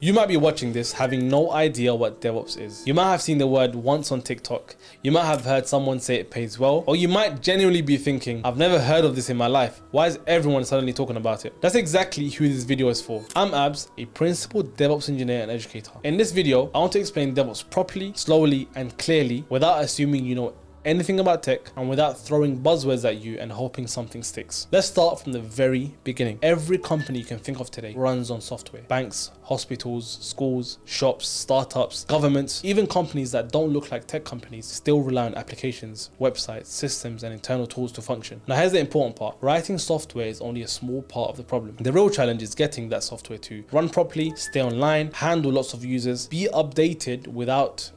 You might be watching this having no idea what DevOps is. You might have seen the word once on TikTok. You might have heard someone say it pays well, or you might genuinely be thinking, I've never heard of this in my life. Why is everyone suddenly talking about it? That's exactly who this video is for. I'm Abs, a principal DevOps engineer and educator. In this video, I want to explain DevOps properly, slowly, and clearly without assuming you know anything about tech and without throwing buzzwords at you and hoping something sticks. Let's start from the very beginning. Every company you can think of today runs on software. Banks, hospitals, schools, shops, startups, governments, even companies that don't look like tech companies still rely on applications, websites, systems, and internal tools to function. Now here's the important part. Writing software is only a small part of the problem. The real challenge is getting that software to run properly, stay online, handle lots of users, be updated without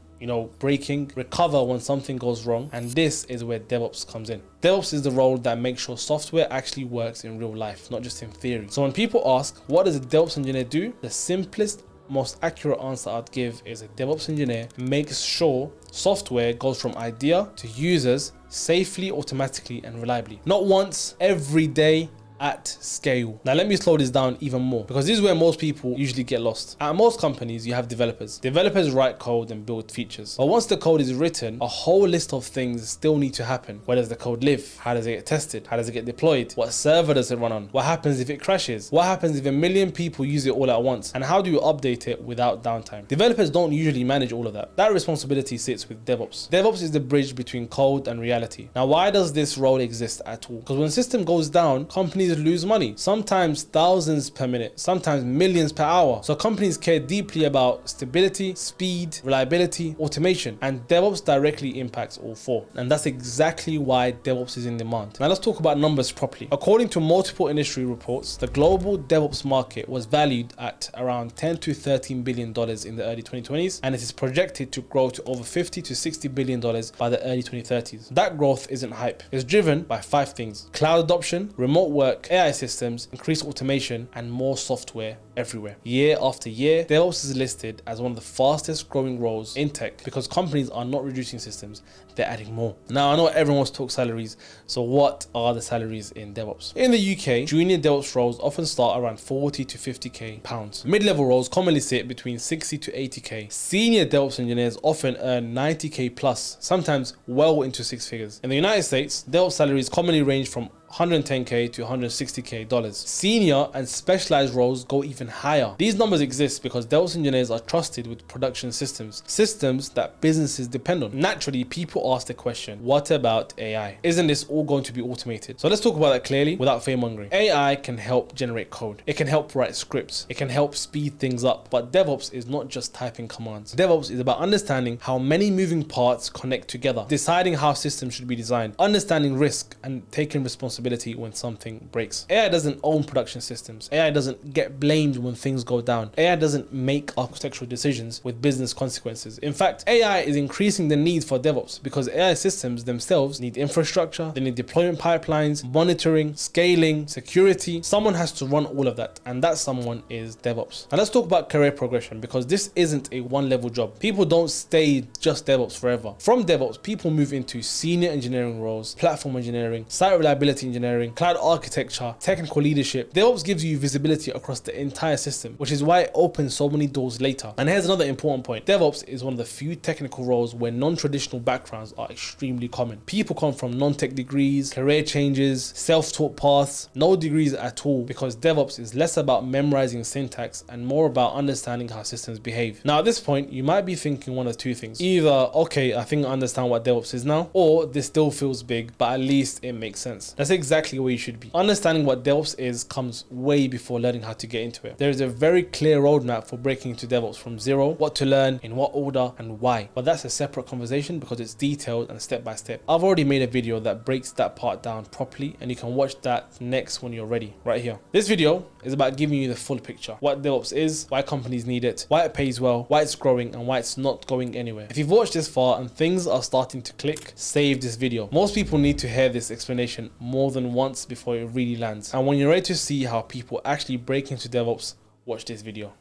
breaking, recover when something goes wrong, and this is where DevOps comes in. DevOps is the role that makes sure software actually works in real life, not just in theory. So when people ask, what does a DevOps engineer do? The simplest, most accurate answer I'd give is a DevOps engineer makes sure software goes from idea to users safely, automatically, and reliably. Not once, every day, at scale. Now let me slow this down even more, because this is where most people usually get lost. At most companies, you have developers. Developers write code and build features. But once the code is written, a whole list of things still need to happen. Where does the code live? How does it get tested? How does it get deployed? What server does it run on? What happens if it crashes? What happens if 1 million people use it all at once? And how do you update it without downtime? Developers don't usually manage all of that. That responsibility sits with DevOps. DevOps is the bridge between code and reality. Now, why does this role exist at all? Because when the system goes down, companies lose money, sometimes thousands per minute, sometimes millions per hour. So companies care deeply about stability, speed, reliability, automation, and DevOps directly impacts all four. And that's exactly why DevOps is in demand. Now let's talk about numbers properly. According to multiple industry reports, the global DevOps market was valued at around $10 to $13 billion in the early 2020s, and it is projected to grow to over $50 to $60 billion by the early 2030s. That growth isn't hype. It's driven by 5 things: cloud adoption, remote work, AI systems, increased automation, and more software everywhere. Year after year, DevOps is listed as one of the fastest growing roles in tech because companies are not reducing systems, they're adding more. Now, I know everyone wants to talk salaries, so what are the salaries in DevOps? In the UK, junior DevOps roles often start around 40 to 50k pounds. Mid-level roles commonly sit between 60 to 80k. Senior DevOps engineers often earn 90k plus, sometimes well into 6 figures. In the United States, DevOps salaries commonly range from $110k to $160k dollars. Senior and specialized roles go even higher. These numbers exist because DevOps engineers are trusted with production systems that businesses depend on. Naturally, people ask the question, what about AI? Isn't this all going to be automated? So let's talk about that clearly without fear-mongering. AI can help generate code. It can help write scripts. It can help speed things up. But DevOps is not just typing commands. DevOps is about understanding how many moving parts connect together, deciding how systems should be designed, understanding risk, and taking responsibility when something breaks. AI doesn't own production systems. AI doesn't get blamed when things go down. AI doesn't make architectural decisions with business consequences. In fact, AI is increasing the need for DevOps because AI systems themselves need infrastructure, they need deployment pipelines, monitoring, scaling, security. Someone has to run all of that, and that someone is DevOps. Now let's talk about career progression, because this isn't a one-level job. People don't stay just DevOps forever. From DevOps, people move into senior engineering roles, platform engineering, site reliability engineering, cloud architecture, technical leadership. DevOps gives you visibility across the entire system, which is why it opens so many doors later. And here's another important point. DevOps is one of the few technical roles where non-traditional backgrounds are extremely common. People come from non-tech degrees, career changes, self-taught paths, no degrees at all, because DevOps is less about memorizing syntax and more about understanding how systems behave. Now at this point, you might be thinking one of two things. Either, okay, I think I understand what DevOps is now, or this still feels big, but at least it makes sense. That's exactly where you should be. Understanding what DevOps is comes way before learning how to get into it. There is a very clear roadmap for breaking into DevOps from zero, what to learn, in what order, and why. But that's a separate conversation because it's detailed and step by step. I've already made a video that breaks that part down properly, and you can watch that next when you're ready, right here. This video is about giving you the full picture. What DevOps is, why companies need it, why it pays well, why it's growing, and why it's not going anywhere. If you've watched this far and things are starting to click, save this video. Most people need to hear this explanation more than once before it really lands. And when you're ready to see how people actually break into DevOps, watch this video.